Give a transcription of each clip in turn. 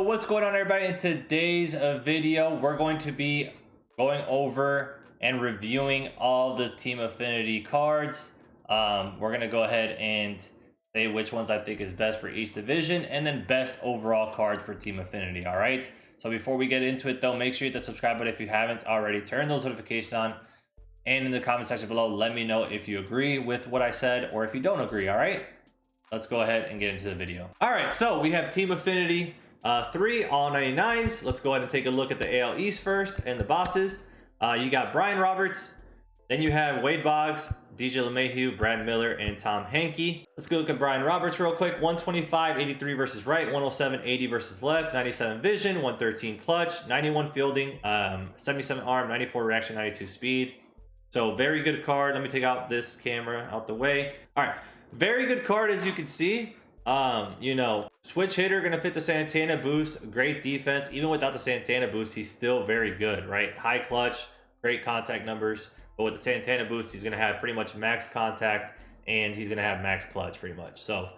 what's going on, everybody? In today's video, we're going to be going over and reviewing all the Team Affinity cards. We're going to go ahead and say which ones I think is best for each division, and then best overall cards for Team Affinity. All right, so before we get into it though, make sure you hit the subscribe button if you haven't already. Turn those notifications on, and in the comment section below, let me know if you agree with what I said or if you don't agree. All right, let's go ahead and get into the video. All right, so we have Team Affinity 3 all 99s. Let's go ahead and take a look at the AL East first and the bosses. You got Brian Roberts, then you have Wade Boggs, DJ LeMahieu, Brad Miller, and Tom Henke. Let's go look at Brian Roberts real quick. 125, 83 versus right, 107, 80 versus left, 97 vision, 113 clutch, 91 fielding, 77 arm, 94 reaction, 92 speed. So very good card. Let me take out this camera out the way. All right, very good card, as you can see. You know, switch hitter, gonna fit the Santana boost. Great defense. Even without the Santana boost, he's still very good, right? High clutch, great contact numbers. But with the Santana boost, he's gonna have pretty much max contact, and he's gonna have max clutch pretty much. So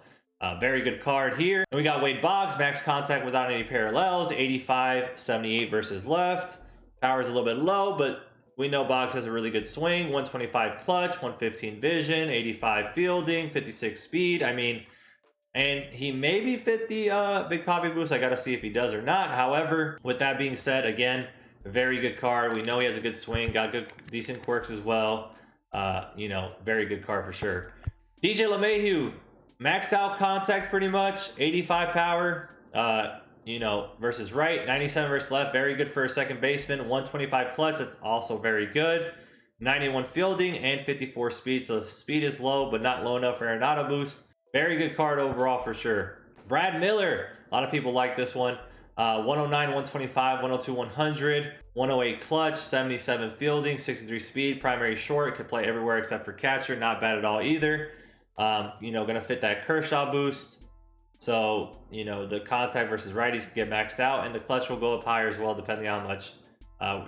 very good card here. And we got Wade Boggs, max contact without any parallels, 85, 78 versus left. Power's a little bit low, but we know Boggs has a really good swing. 125 clutch, 115 vision, 85 fielding, 56 speed. I mean, and he maybe fit the Big Poppy boost. I gotta see if he does or not. However, with that being said, again, a very good card. We know he has a good swing, got good, decent quirks as well. You know, very good card for sure. DJ LeMahieu, maxed out contact pretty much, 85 power, you know, versus right, 97 versus left, very good for a second baseman. 125 clutch, that's also very good. 91 fielding and 54 speed, so the speed is low, but not low enough for Arenado boost. Very good card overall for sure. Brad Miller, a lot of people like this one. 109, 125, 102, 100, 108 clutch, 77 fielding, 63 speed, primary short, could play everywhere except for catcher, not bad at all either. You know, gonna fit that Kershaw boost. So, you know, the contact versus righties can get maxed out, and the clutch will go up higher as well, depending on how much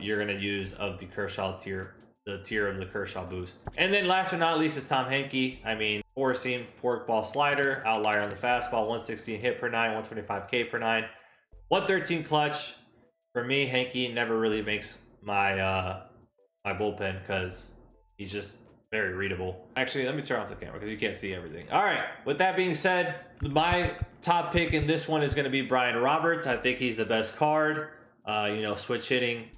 you're gonna use of the Kershaw tier, the tier of the Kershaw boost. And then last but not least is Tom Henke. I mean, four seam forkball slider, outlier on the fastball, 116 hit per 9, 125 K per 9, 113 clutch. For me, Henke never really makes my my bullpen because he's just very readable. Actually, let me turn off the camera because you can't see everything. All right, with that being said, my top pick in this one is going to be Brian Roberts. I think he's the best card. You know, switch hitting,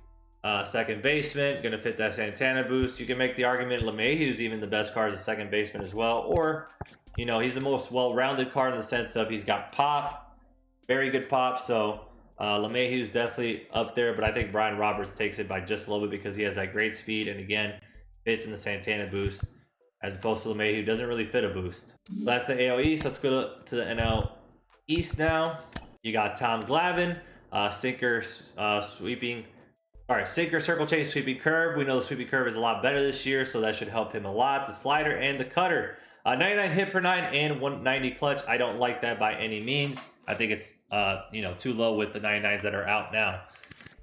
second baseman, gonna fit that Santana boost. You can make the argument LeMahieu's even the best card as a second baseman as well, or, you know, he's the most well-rounded card in the sense of he's got pop, very good pop. So LeMahieu's definitely up there, but I think Brian Roberts takes it by just a little bit because he has that great speed, and again, fits in the Santana boost, as opposed to LeMahieu, who doesn't really fit a boost. That's the AL East. Let's go to the NL East now. You got Tom Glavine, sinker, sweeping. All right, sinker, circle change, sweeping curve. We know the sweeping curve is a lot better this year, so that should help him a lot. The slider and the cutter. 99 hit per 9 and 190 clutch. I don't like that by any means. I think it's you know, too low with the 99s that are out now.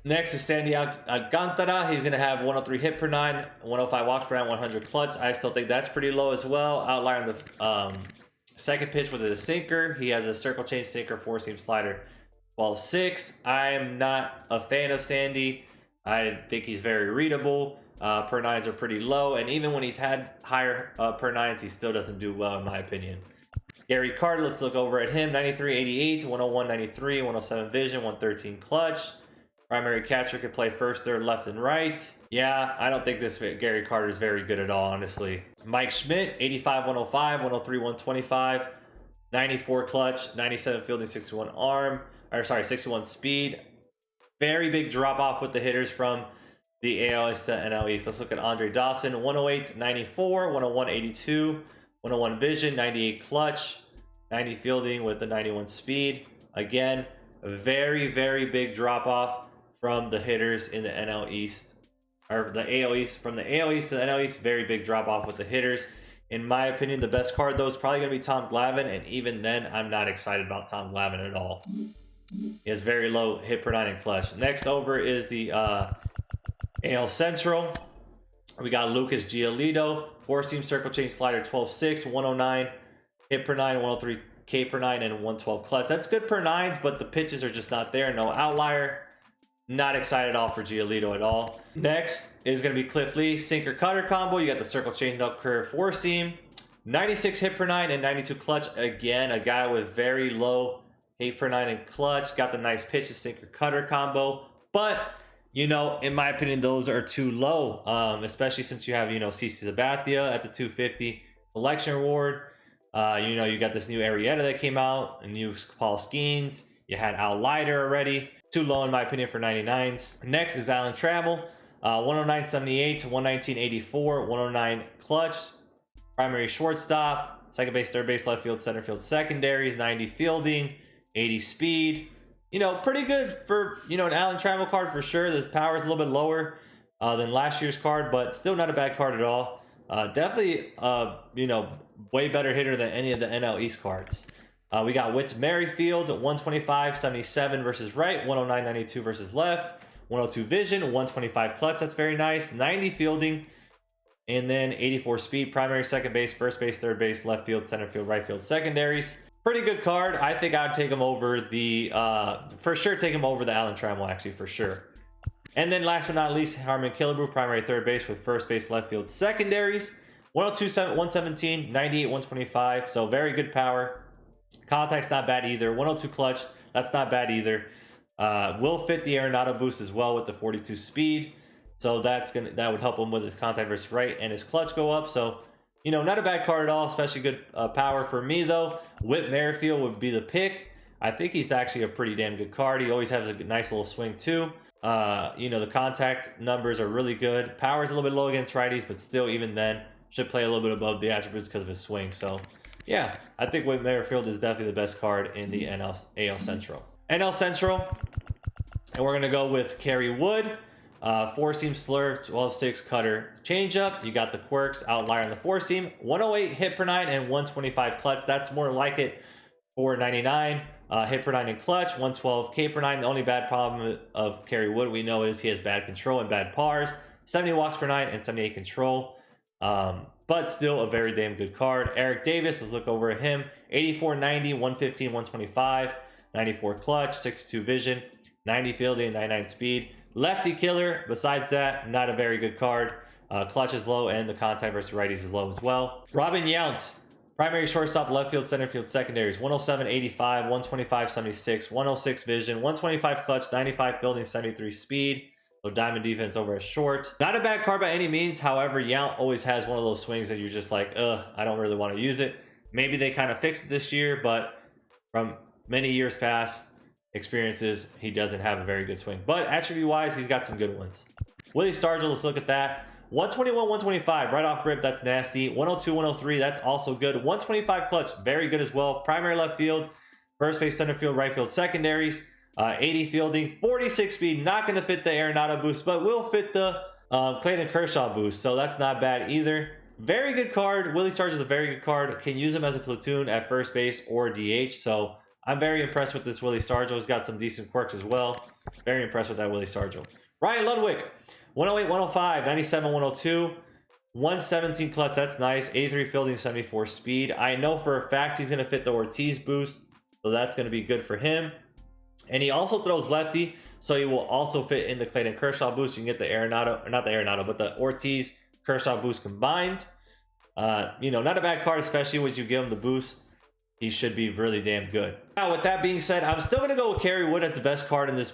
Next is Sandy Alcantara. He's going to have 103 hit per 9, 105 walks per 9, 100 clutch. I still think that's pretty low as well. Outlier on the second pitch with a sinker. He has a circle change sinker, four seam slider, 12-6. I'm not a fan of Sandy. I think he's very readable. Per 9s are pretty low, and even when he's had higher per 9s, he still doesn't do well in my opinion. Gary Carter, let's look over at him. 93, 88, 101, 93, 107 vision, 113 clutch. Primary catcher could play first, third, left, and right. Yeah, I don't think this Gary Carter is very good at all, honestly. Mike Schmidt, 85, 105, 103, 125, 94 clutch, 97 fielding, 61 arm, or sorry, 61 speed. Very big drop off with the hitters from the AL East to NL East. Let's look at Andre Dawson, 108, 94, 101, 82, 101 vision, 98 clutch, 90 fielding with the 91 speed. Again, a very, very big drop off from the hitters in the NL East, or the AL East. From the AL East to the NL East, very big drop off with the hitters. In my opinion, the best card though is probably going to be Tom Glavine, and even then, I'm not excited about Tom Glavine at all. He has very low hit per 9 and clutch. Next over is the AL Central. We got Lucas Giolito, four seam circle change slider, 12-6, 109 hit per 9, 103 K per 9 and 112 clutch. That's good per 9s, but the pitches are just not there. No outlier. Not excited at all for Giolito at all. Next is going to be Cliff Lee, sinker cutter combo. You got the circle change up curve 4-seam. 96 hit per 9 and 92 clutch. Again, a guy with very low hit per 9 and clutch. Got the nice pitches, sinker cutter combo. But, you know, in my opinion, those are too low. Especially since you have, you know, CC Sabathia at the 250 collection reward. You know, you got this new Arrieta that came out, a new Paul Skeens. You had Al Leiter already. Too low in my opinion for 99s. Next is Alan Trammell. 109.78 to 119.84. 109 clutch. Primary shortstop. Second base, third base, left field, center field, secondaries. 90 fielding. 80 speed. You know, pretty good for, you know, an Alan Trammell card for sure. The power is a little bit lower than last year's card, but still not a bad card at all. Definitely, you know, way better hitter than any of the NL East cards. We got Whit Merrifield, 125.77 versus right, 109.92 versus left, 102 vision, 125 clutch. That's very nice. 90 fielding, and then 84 speed. Primary, second base, first base, third base, left field, center field, right field, secondaries. Pretty good card. I think I would take him over the, for sure, take him over the Alan Trammell, actually, for sure. And then last but not least, Harmon Killebrew, primary, third base with first base, left field, secondaries. 102, 117, 98, 125. So very good power. Contact's not bad either. 102 clutch, that's not bad either. Will fit the Arenado boost as well with the 42 speed. So that would help him with his contact versus right and his clutch go up. So, you know, not a bad card at all, especially good power for me though. Whit Merrifield would be the pick. I think he's actually a pretty damn good card. He always has a nice little swing too. You know, the contact numbers are really good. Power's a little bit low against righties, but still, even then, should play a little bit above the attributes because of his swing. So, yeah, I think Whit Merrifield is definitely the best card in the AL Central. NL Central, and we're going to go with Kerry Wood. 4-seam slurve, 12-6 cutter changeup. You got the quirks, outlier on the 4-seam. 108 hit per 9 and 125 clutch. That's more like it for 99. Hit per 9 and clutch, 112 K per 9. The only bad problem of Kerry Wood we know is he has bad control and bad pars. 70 walks per 9 and 78 control. But still a very damn good card. Eric Davis, let's look over at him. 84, 90, 115, 125, 94 clutch, 62 vision, 90 fielding, 99 speed. Lefty killer. Besides that, not a very good card. Clutch is low and the contact versus righties is low as well. Robin Yount, primary shortstop, left field, center field, secondaries. 107, 85, 125, 76, 106 vision, 125 clutch, 95 fielding, 73 speed. So diamond defense over at short. Not a bad card by any means. However, Yount always has one of those swings that you're just like, I don't really want to use it. Maybe they kind of fixed it this year, but from many years past experiences, he doesn't have a very good swing. But attribute-wise, he's got some good ones. Willie Stargell, let's look at that. 121, 125, right off rip, that's nasty. 102, 103, that's also good. 125 clutch, very good as well. Primary left field, first base, center field, right field, secondaries. 80 fielding, 46 speed, not going to fit the Arenado boost, but will fit the Clayton Kershaw boost, so that's not bad either. Very good card. Willie Stargell is a very good card. Can use him as a platoon at first base or DH, so I'm very impressed with this Willie Stargell. He's got some decent quirks as well. Very impressed with that Willie Stargell. Ryan Ludwig, 108, 105, 97, 102, 117 clutch, that's nice. 83 fielding, 74 speed. I know for a fact he's going to fit the Ortiz boost, so that's going to be good for him. And he also throws lefty, so he will also fit in the Clayton Kershaw boost. You can get the Arenado, or not the Arenado, but the Ortiz Kershaw boost combined. You know, not a bad card, especially when you give him the boost. He should be really damn good. Now, with that being said, I'm still gonna go with Kerry Wood as the best card in this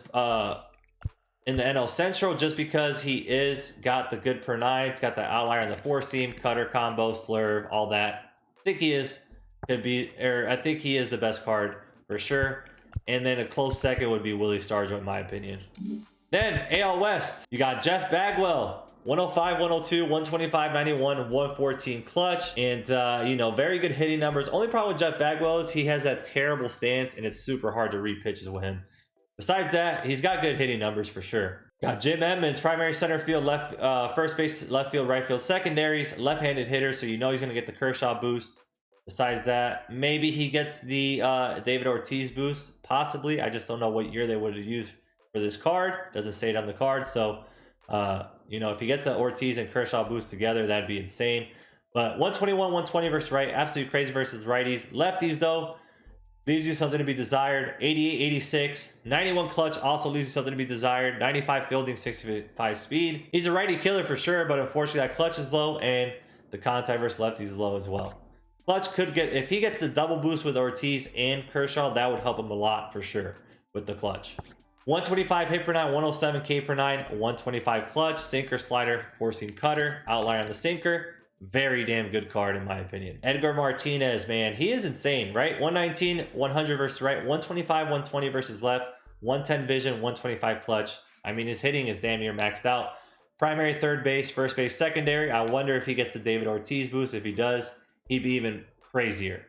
in the NL Central, just because he is got the good per 9. It's got the outlier on the 4-seam, cutter combo, slurve, all that. I think he is I think he is the best card for sure. And then a close second would be Willie Stargell, in my opinion. Then AL West, you got Jeff Bagwell, 105, 102, 125, 91, 114 clutch. And, you know, very good hitting numbers. Only problem with Jeff Bagwell is he has that terrible stance, and it's super hard to read pitches with him. Besides that, he's got good hitting numbers for sure. Got Jim Edmonds, primary center field, first base, left field, right field, secondaries, left-handed hitter, so you know he's going to get the Kershaw boost. Besides that, maybe he gets the David Ortiz boost, possibly. I just don't know what year they would have used for this card. Doesn't say it on the card, so you know, if he gets the Ortiz and Kershaw boost together, that'd be insane. But 121, 120 versus right, absolutely crazy versus righties. Lefties though, leaves you something to be desired. 88, 86, 91 clutch also leaves you something to be desired. 95 fielding, 65 speed. He's a righty killer for sure, but unfortunately that clutch is low and the contact versus lefty is low as well. Clutch could get, if he gets the double boost with Ortiz and Kershaw, that would help him a lot for sure with the clutch. 125 hit per nine, 107 K per nine, 125 clutch, sinker, slider, four-seam cutter, outlier on the sinker. Very damn good card in my opinion. Edgar Martinez, man, he is insane, right? 119, 100 versus right, 125, 120 versus left, 110 vision, 125 clutch. I mean, his hitting is damn near maxed out. Primary, third base, first base, secondary. I wonder if he gets the David Ortiz boost. If he does, he'd be even crazier.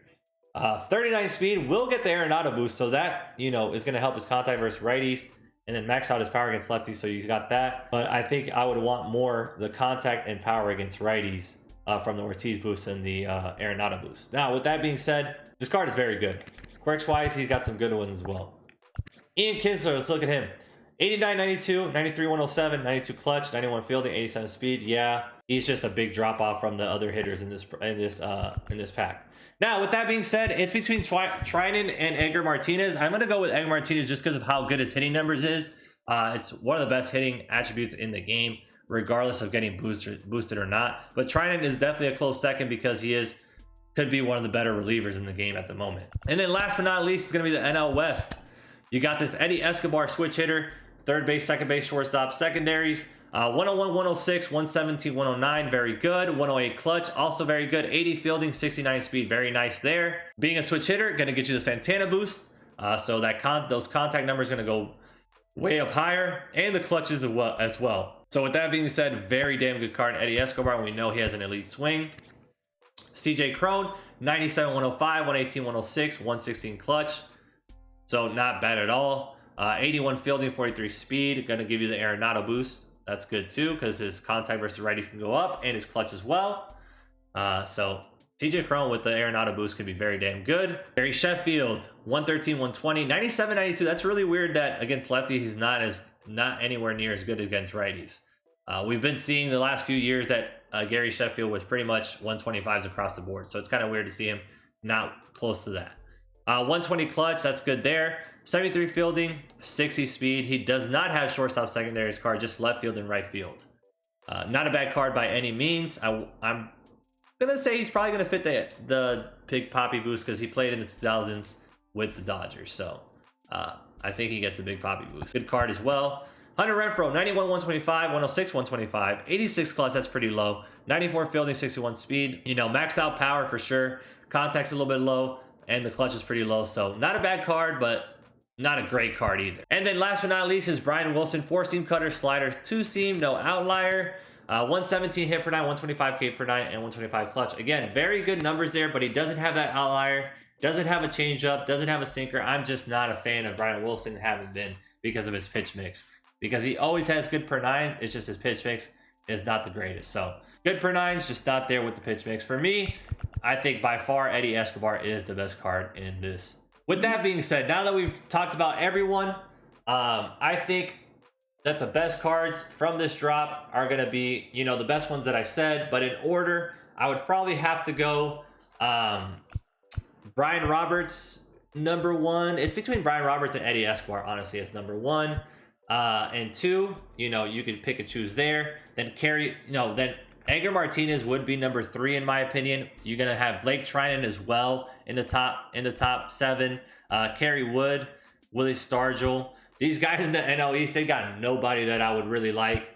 39 speed will get the Arenado boost, so that, you know, is going to help his contact versus righties, and then max out his power against lefties, so you got that. But I think I would want more the contact and power against righties from the Ortiz boost and the Arenado boost. Now, with that being said, this card is very good. Quirks wise, he's got some good ones as well. Ian Kinsler, let's look at him. 89, 92, 93, 107, 92 clutch, 91 fielding, 87 speed. Yeah, he's just a big drop off from the other hitters in this pack. Now, with that being said, it's between Trinan and Edgar Martinez. I'm going to go with Edgar Martinez just because of how good his hitting numbers is. It's one of the best hitting attributes in the game, regardless of getting boosted or not. But Trinan is definitely a close second because he could be one of the better relievers in the game at the moment. And then last but not least is going to be the NL West. You got this Eddie Escobar switch hitter, third base, second base, shortstop, secondaries. 101, 106, 117, 109, very good. 108 clutch, also very good. 80 fielding, 69 speed, very nice there. Being a switch hitter, gonna get you the Santana boost. So that those contact numbers gonna go way up higher, and the clutches as well. So with that being said, very damn good card, Eddie Escobar, and we know he has an elite swing. CJ Cron, 97, 105, 118, 106, 116 clutch. So not bad at all. 81 fielding, 43 speed, gonna give you the Arenado boost. That's good too, because his contact versus righties can go up, and his clutch as well. So TJ Cron with the Arenado boost could be very damn good. Gary Sheffield, 113, 120, 97, 92. That's really weird that against lefties he's not anywhere near as good against righties. We've been seeing the last few years that Gary Sheffield was pretty much 125s across the board. So it's kind of weird to see him not close to that. 120 clutch, that's good there. 73 fielding, 60 speed. He does not have shortstop secondaries card, just left field and right field. Not a bad card by any means. I'm gonna say he's probably gonna fit the Big Poppy boost because he played in the 2000s with the Dodgers. So I think he gets the Big Poppy boost. Good card as well. Hunter Renfroe, 91, 125, 106, 125, 86 clutch, that's pretty low. 94 fielding, 61 speed. You know, maxed out power for sure. Contact's a little bit low, and the clutch is pretty low. So not a bad card, but not a great card either. And then last but not least is Brian Wilson, four-seam cutter, slider, two-seam, no outlier. 117 hit per nine, 125 K per nine, and 125 clutch. Again, very good numbers there, but he doesn't have that outlier, doesn't have a changeup, doesn't have a sinker. I'm just not a fan of Brian Wilson, haven't been, because of his pitch mix. Because he always has good per nines, it's just his pitch mix is not the greatest. So good per nines, just not there with the pitch mix. For me, I think by far Eddie Escobar is the best card in this. With that being said, now that we've talked about everyone, I think that the best cards from this drop are going to be, you know, the best ones that I said. But in order, I would probably have to go Brian Roberts, number one. It's between Brian Roberts and Eddie Escobar, honestly, as number one. And two, you know, you could pick and choose there. Then then Edgar Martinez would be number three in my opinion. You're gonna have Blake Trinan as well in the top seven. Kerry Wood, Willie Stargell. These guys in the NL East, they got nobody that I would really like.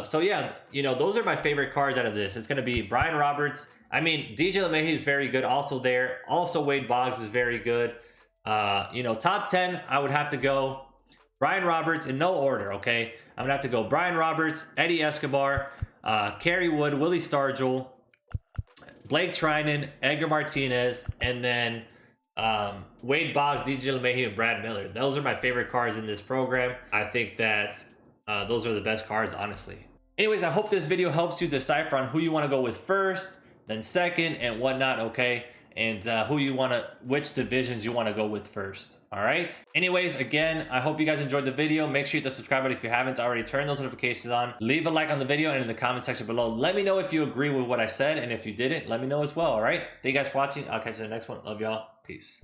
So yeah, you know, those are my favorite cards out of this. It's gonna be Brian Roberts. I mean, DJ LeMahieu is very good, also there. Also Wade Boggs is very good. You know, top 10, I would have to go Brian Roberts in no order. Okay, I'm gonna have to go Brian Roberts, Eddie Escobar, Kerry Wood, Willie Stargell, Blake Trinan, Edgar Martinez, and then Wade Boggs, DJ LeMahieu, and Brad Miller. Those are my favorite cards in this program. I think that those are the best cards, honestly. Anyways, I hope this video helps you decipher on who you want to go with first, then second, and whatnot, okay? And which divisions you want to go with first. All right. Anyways, again, I hope you guys enjoyed the video. Make sure you hit the subscribe button if you haven't already. Turn those notifications on. Leave a like on the video and in the comment section below. Let me know if you agree with what I said, and if you didn't, let me know as well. All right. Thank you guys for watching. I'll catch you in the next one. Love y'all. Peace.